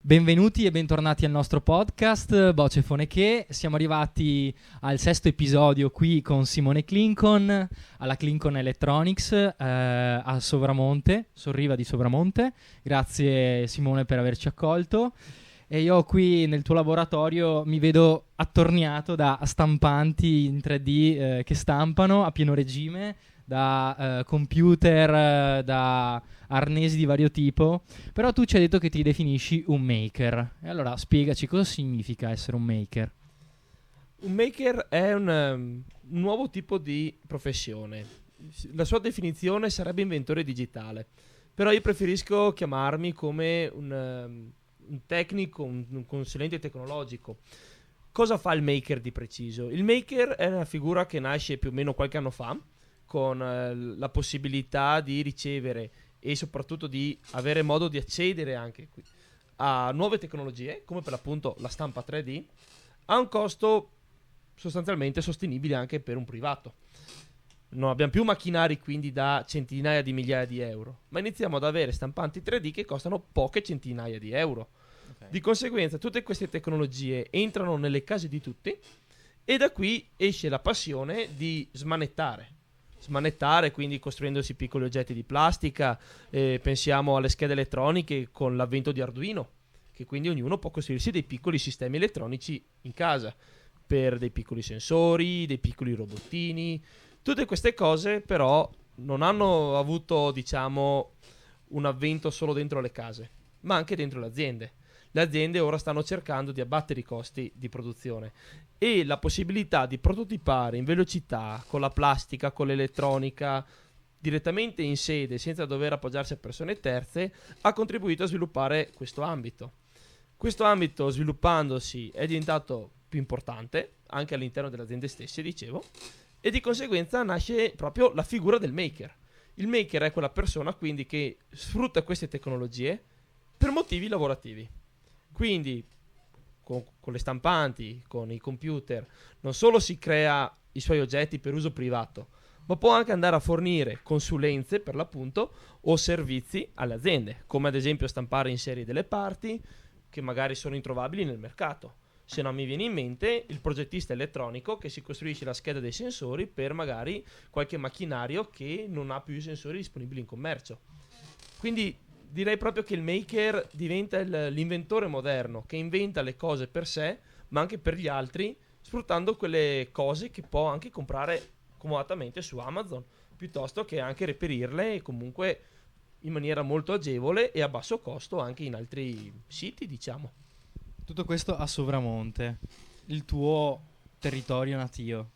Benvenuti e bentornati al nostro podcast Voce Foneche. Siamo arrivati al 6º episodio qui con Simone Clincon alla Clincon Electronics a Sovramonte, Sorriva di Sovramonte. Grazie Simone per averci accolto. E io qui nel tuo laboratorio mi vedo attorniato da stampanti in 3D che stampano a pieno regime, da computer, da arnesi di vario tipo. Però tu ci hai detto che ti definisci un maker. E allora spiegaci cosa significa essere un maker. Un maker è un nuovo tipo di professione. La sua definizione sarebbe inventore digitale. Però io preferisco chiamarmi come un tecnico, un consulente tecnologico. Cosa fa il maker di preciso? Il maker è una figura che nasce più o meno qualche anno fa, con la possibilità di ricevere e soprattutto di avere modo di accedere anche a nuove tecnologie, come per l'appunto la stampa 3D, a un costo sostanzialmente sostenibile anche per un privato. Non abbiamo più macchinari quindi da centinaia di migliaia di euro, ma iniziamo ad avere stampanti 3D che costano poche centinaia di euro. Okay. Di conseguenza tutte queste tecnologie entrano nelle case di tutti e da qui esce la passione di smanettare, quindi costruendosi piccoli oggetti di plastica. Pensiamo alle schede elettroniche con l'avvento di Arduino, che quindi ognuno può costruirsi dei piccoli sistemi elettronici in casa per dei piccoli sensori, dei piccoli robottini. Tutte queste cose però non hanno avuto, diciamo, un avvento solo dentro le case, ma anche dentro le aziende. Le aziende ora stanno cercando di abbattere i costi di produzione e la possibilità di prototipare in velocità con la plastica, con l'elettronica, direttamente in sede senza dover appoggiarsi a persone terze, ha contribuito a sviluppare questo ambito. Questo ambito, sviluppandosi, è diventato più importante anche all'interno delle aziende stesse, dicevo, e di conseguenza nasce proprio la figura del maker. Il maker è quella persona quindi che sfrutta queste tecnologie per motivi lavorativi. Quindi con le stampanti, con i computer, non solo si crea i suoi oggetti per uso privato, ma può anche andare a fornire consulenze per l'appunto o servizi alle aziende, come ad esempio stampare in serie delle parti che magari sono introvabili nel mercato. Se non mi viene in mente il progettista elettronico che si costruisce la scheda dei sensori per magari qualche macchinario che non ha più i sensori disponibili in commercio. Quindi direi proprio che il maker diventa l'inventore moderno che inventa le cose per sé ma anche per gli altri, sfruttando quelle cose che può anche comprare comodatamente su Amazon, piuttosto che anche reperirle e comunque in maniera molto agevole e a basso costo anche in altri siti, diciamo. Tutto questo a Sovramonte, il tuo territorio natio.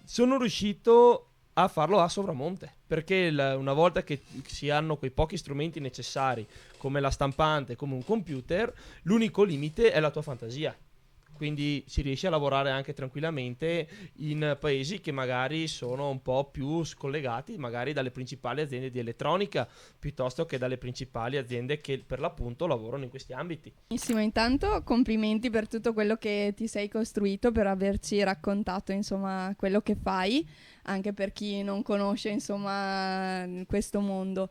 Sono riuscito a farlo a Sovramonte perché una volta che si hanno quei pochi strumenti necessari come la stampante, come un computer, l'unico limite è la tua fantasia. Quindi si riesce a lavorare anche tranquillamente in paesi che magari sono un po' più scollegati magari dalle principali aziende di elettronica piuttosto che dalle principali aziende che per l'appunto lavorano in questi ambiti. Benissimo, intanto complimenti per tutto quello che ti sei costruito, per averci raccontato insomma quello che fai, anche per chi non conosce insomma questo mondo.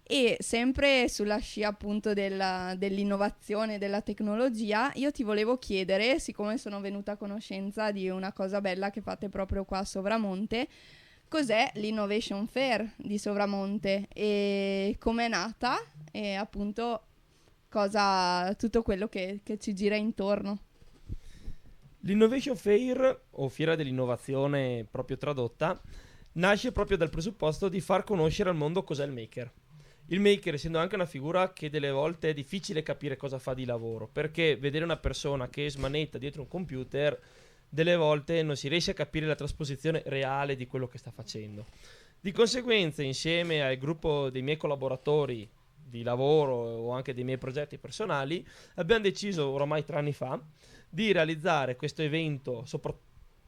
E sempre sulla scia appunto dell'innovazione, della tecnologia, io ti volevo chiedere, siccome sono venuta a conoscenza di una cosa bella che fate proprio qua a Sovramonte, cos'è l'Innovation Fair di Sovramonte e com'è nata e appunto tutto quello che ci gira intorno. L'Innovation Fair, o Fiera dell'Innovazione proprio tradotta, nasce proprio dal presupposto di far conoscere al mondo cos'è il maker. Il maker, essendo anche una figura che delle volte è difficile capire cosa fa di lavoro, perché vedere una persona che smanetta dietro un computer delle volte non si riesce a capire la trasposizione reale di quello che sta facendo. Di conseguenza, insieme al gruppo dei miei collaboratori di lavoro o anche dei miei progetti personali, abbiamo deciso oramai 3 anni fa di realizzare questo evento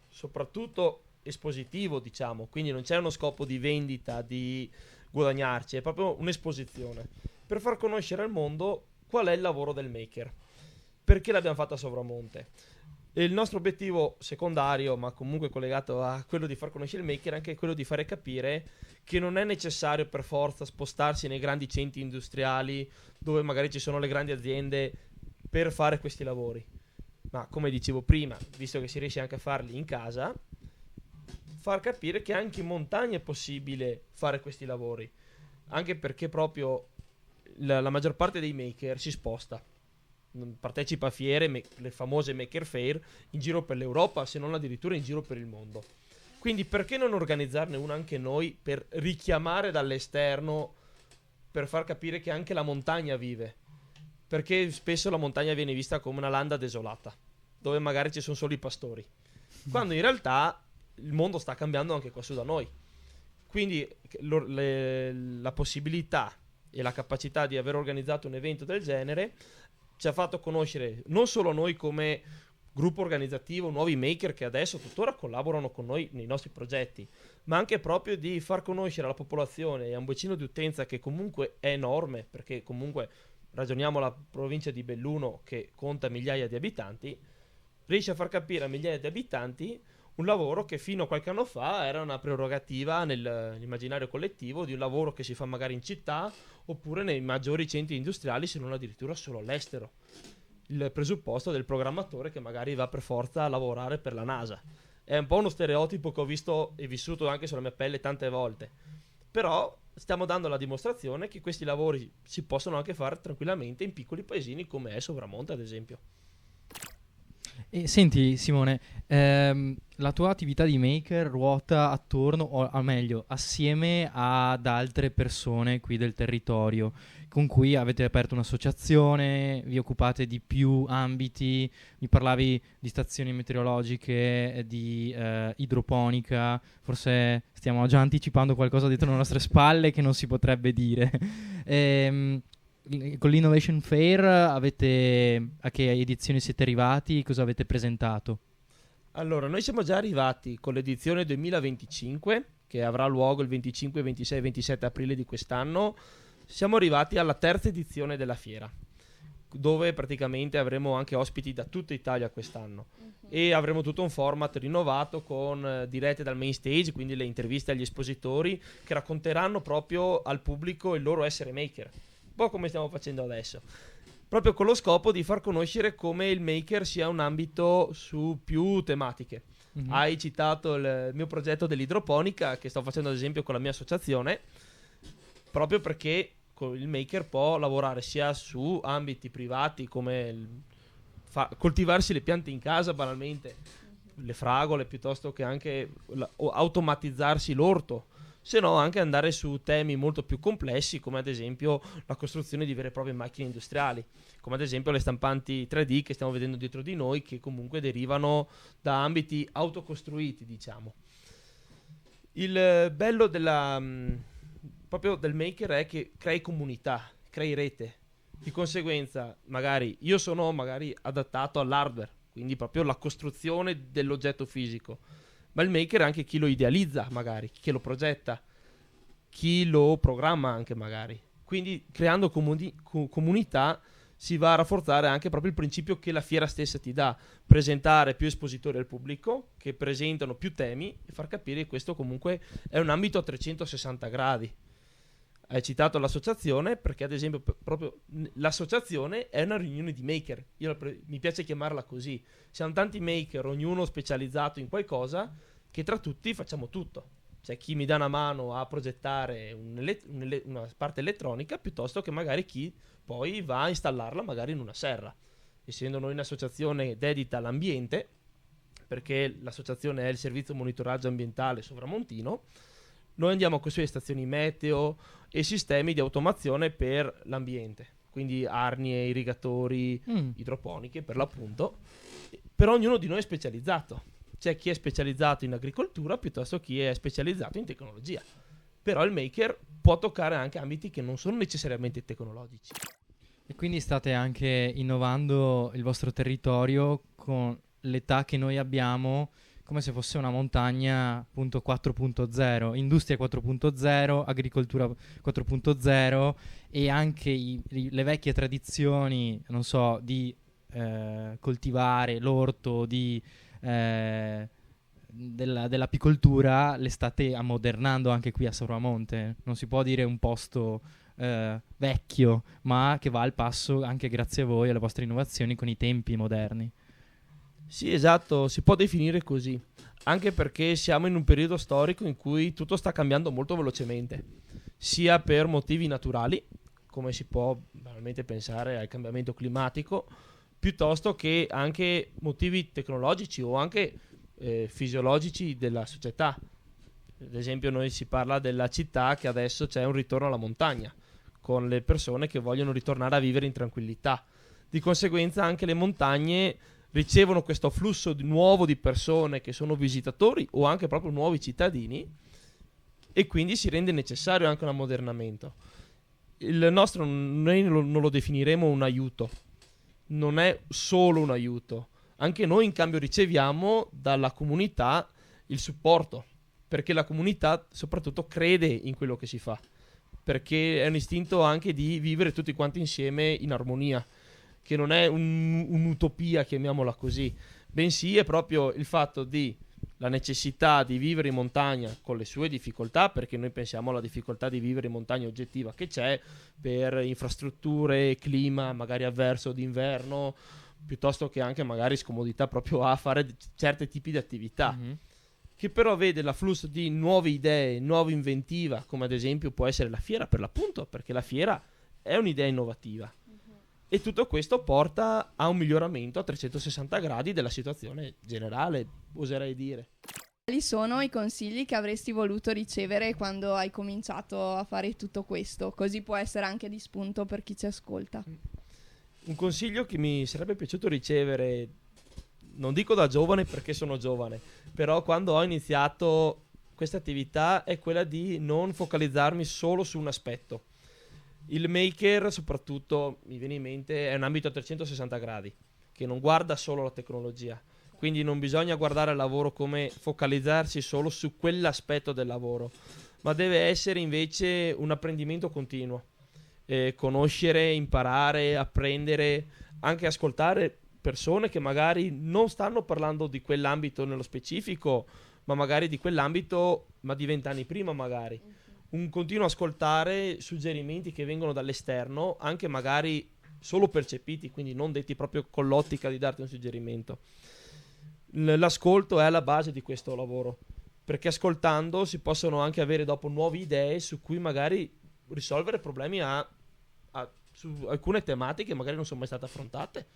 soprattutto espositivo, diciamo, quindi non c'è uno scopo di vendita, di guadagnarci, è proprio un'esposizione per far conoscere al mondo qual è il lavoro del maker, perché l'abbiamo fatto a Sovramonte. E il nostro obiettivo secondario, ma comunque collegato a quello di far conoscere il maker, è anche quello di fare capire che non è necessario per forza spostarsi nei grandi centri industriali dove magari ci sono le grandi aziende per fare questi lavori. Ma come dicevo prima, visto che si riesce anche a farli in casa, far capire che anche in montagna è possibile fare questi lavori, anche perché proprio la maggior parte dei maker si sposta, partecipa a fiere, le famose Maker Fair, in giro per l'Europa, se non addirittura in giro per il mondo. Quindi perché non organizzarne una anche noi per richiamare dall'esterno, per far capire che anche la montagna vive? Perché spesso la montagna viene vista come una landa desolata, dove magari ci sono solo i pastori, quando in realtà il mondo sta cambiando anche qua su da noi. Quindi la possibilità e la capacità di aver organizzato un evento del genere ci ha fatto conoscere non solo noi come gruppo organizzativo, nuovi maker che adesso tuttora collaborano con noi nei nostri progetti, ma anche proprio di far conoscere alla popolazione e a un bacino di utenza che comunque è enorme, perché comunque ragioniamo la provincia di Belluno che conta migliaia di abitanti, riesce a far capire a migliaia di abitanti un lavoro che fino a qualche anno fa era una prerogativa nell'immaginario collettivo di un lavoro che si fa magari in città oppure nei maggiori centri industriali, se non addirittura solo all'estero. Il presupposto del programmatore che magari va per forza a lavorare per la NASA. È un po' uno stereotipo che ho visto e vissuto anche sulla mia pelle tante volte. Però stiamo dando la dimostrazione che questi lavori si possono anche fare tranquillamente in piccoli paesini come è Sovramonte, ad esempio. E senti Simone, la tua attività di maker ruota attorno, o meglio, assieme ad altre persone qui del territorio, con cui avete aperto un'associazione, vi occupate di più ambiti, mi parlavi di stazioni meteorologiche, di idroponica, forse stiamo già anticipando qualcosa dietro le nostre spalle che non si potrebbe dire. Con l'Innovation Fair a che edizioni siete arrivati? Cosa avete presentato? Allora, noi siamo già arrivati con l'edizione 2025, che avrà luogo il 25, 26 e 27 aprile di quest'anno. Siamo arrivati alla terza edizione della fiera, dove praticamente avremo anche ospiti da tutta Italia quest'anno. E avremo tutto un format rinnovato con dirette dal main stage, quindi le interviste agli espositori che racconteranno proprio al pubblico il loro essere maker, un po' come stiamo facendo adesso, proprio con lo scopo di far conoscere come il maker sia un ambito su più tematiche. Hai citato il mio progetto dell'idroponica che sto facendo ad esempio con la mia associazione, proprio perché il maker può lavorare sia su ambiti privati come coltivarsi le piante in casa banalmente, le fragole, piuttosto che anche automatizzarsi l'orto, se no anche andare su temi molto più complessi come ad esempio la costruzione di vere e proprie macchine industriali, come ad esempio le stampanti 3D che stiamo vedendo dietro di noi, che comunque derivano da ambiti autocostruiti, diciamo. Il bello proprio del maker è che crei comunità, crei rete. Di conseguenza magari io sono adattato all'hardware, quindi proprio la costruzione dell'oggetto fisico, ma il maker è anche chi lo idealizza, magari chi lo progetta, chi lo programma anche magari. Quindi creando comunità si va a rafforzare anche proprio il principio che la fiera stessa ti dà: presentare più espositori al pubblico che presentano più temi e far capire che questo comunque è un ambito a 360 gradi. Hai citato l'associazione perché ad esempio proprio l'associazione è una riunione di maker, mi piace chiamarla così. Siamo tanti maker, ognuno specializzato in qualcosa, che tra tutti facciamo tutto. C'è chi mi dà una mano a progettare una parte elettronica, piuttosto che magari chi poi va a installarla magari in una serra. Essendo noi un'associazione dedita all'ambiente, perché l'associazione è il servizio monitoraggio ambientale Sovramontino, noi andiamo a costruire stazioni meteo e sistemi di automazione per l'ambiente, quindi arnie, irrigatori, idroponiche per l'appunto. Però ognuno di noi è specializzato. C'è chi è specializzato in agricoltura piuttosto che chi è specializzato in tecnologia. Però il maker può toccare anche ambiti che non sono necessariamente tecnologici. E quindi state anche innovando il vostro territorio con l'età che noi abbiamo, come se fosse una montagna appunto 4.0, industria 4.0, agricoltura 4.0 e anche le vecchie tradizioni, non so, di coltivare l'orto, dell'apicoltura, le state ammodernando anche qui a Sovramonte. Non si può dire un posto vecchio, ma che va al passo anche grazie a voi e alle vostre innovazioni con i tempi moderni. Sì, esatto, si può definire così, anche perché siamo in un periodo storico in cui tutto sta cambiando molto velocemente, sia per motivi naturali, come si può banalmente pensare al cambiamento climatico, piuttosto che anche motivi tecnologici o anche fisiologici della società. Ad esempio noi si parla della città che adesso c'è un ritorno alla montagna, con le persone che vogliono ritornare a vivere in tranquillità. Di conseguenza anche le montagne ricevono questo flusso nuovo di persone che sono visitatori o anche proprio nuovi cittadini, e quindi si rende necessario anche un ammodernamento. Il nostro noi non lo definiremo un aiuto, non è solo un aiuto, anche noi in cambio riceviamo dalla comunità il supporto, perché la comunità soprattutto crede in quello che si fa, perché è un istinto anche di vivere tutti quanti insieme in armonia, che non è un'utopia, chiamiamola così, bensì è proprio il fatto di la necessità di vivere in montagna con le sue difficoltà, perché noi pensiamo alla difficoltà di vivere in montagna oggettiva che c'è per infrastrutture, clima magari avverso d'inverno, piuttosto che anche magari scomodità proprio a fare certi tipi di attività. Che però vede l'afflusso di nuove idee, nuova inventiva, come ad esempio può essere la fiera per l'appunto, perché la fiera è un'idea innovativa. E tutto questo porta a un miglioramento a 360 gradi della situazione generale, oserei dire. Quali sono i consigli che avresti voluto ricevere quando hai cominciato a fare tutto questo? Così può essere anche di spunto per chi ci ascolta. Un consiglio che mi sarebbe piaciuto ricevere, non dico da giovane perché sono giovane, però quando ho iniziato questa attività, è quella di non focalizzarmi solo su un aspetto. Il maker, soprattutto, mi viene in mente, è un ambito a 360 gradi, che non guarda solo la tecnologia. Quindi non bisogna guardare il lavoro come focalizzarsi solo su quell'aspetto del lavoro, ma deve essere invece un apprendimento continuo. Conoscere, imparare, apprendere, anche ascoltare persone che magari non stanno parlando di quell'ambito nello specifico, ma magari di quell'ambito, ma di 20 anni prima magari. Un continuo ascoltare suggerimenti che vengono dall'esterno, anche magari solo percepiti, quindi non detti proprio con l'ottica di darti un suggerimento. L'ascolto è alla base di questo lavoro, perché ascoltando si possono anche avere dopo nuove idee su cui magari risolvere problemi su alcune tematiche magari non sono mai state affrontate,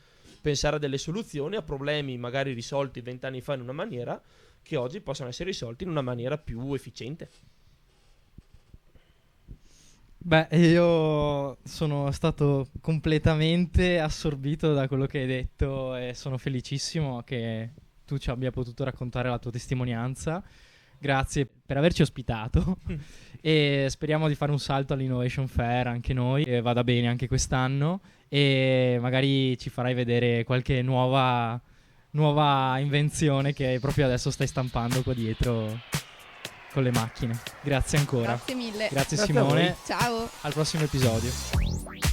pensare a delle soluzioni a problemi magari risolti 20 anni fa in una maniera che oggi possono essere risolti in una maniera più efficiente. Beh, io sono stato completamente assorbito da quello che hai detto e sono felicissimo che tu ci abbia potuto raccontare la tua testimonianza. Grazie per averci ospitato e speriamo di fare un salto all'Innovation Fair anche noi, e vada bene anche quest'anno, e magari ci farai vedere qualche nuova invenzione che proprio adesso stai stampando qua dietro con le macchine. Grazie ancora. Grazie mille. Grazie Grazie Simone. Ciao. Al prossimo episodio.